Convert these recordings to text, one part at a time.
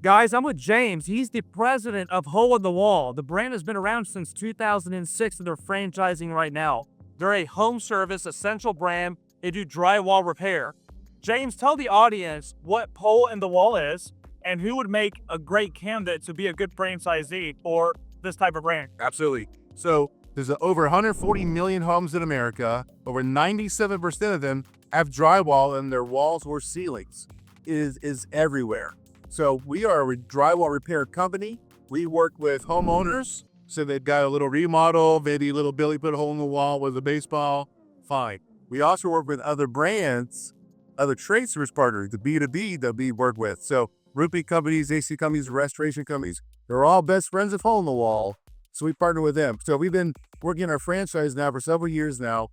Guys, I'm with James. He's the president of Hole in the Wall. The brand has been around since 2006 and they're franchising right now. They're a home service essential brand. They do drywall repair. James, tell the audience what Hole in the Wall is and who would make a great candidate to be a good franchisee for this type of brand. Absolutely. So there's over 140 million homes in America. Over 97% of them have drywall in their walls or ceilings. It is everywhere. So we are a drywall repair company. We work with homeowners. So they've got a little remodel, maybe little Billy put a hole in the wall with a baseball. Fine. We also work with other brands, other trade service partners, the B2B that we work with. So roofing companies, AC companies, restoration companies, they're all best friends of Hole in the Wall. So we partner with them. So we've been working our franchise now for several years now,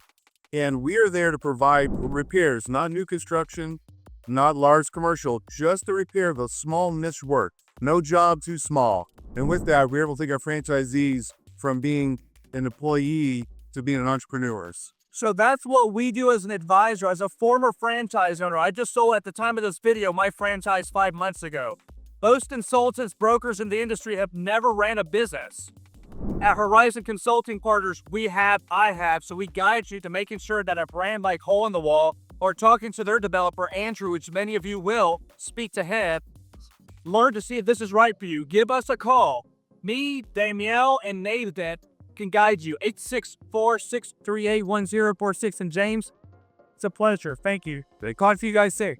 and we are there to provide repairs, not new construction, not large commercial, just the repair of a small niche work. No job too small. And with that, we're able to take our franchisees from being an employee to being an entrepreneurs. So that's what we do as an advisor. As a former franchise owner, I just sold at the time of this video my franchise 5 months ago. Most consultants, brokers in the industry have never ran a business. At Horizon Consulting Partners, I have, so we guide you to making sure that a brand like Hole in the Wall or talking to their developer, Andrew, which many of you will, speak to him, learn to see if this is right for you. Give us a call. Me, Danielle, and Nathan can guide you. 864-638-1046. And James, it's a pleasure. Thank you. Talk to you guys soon.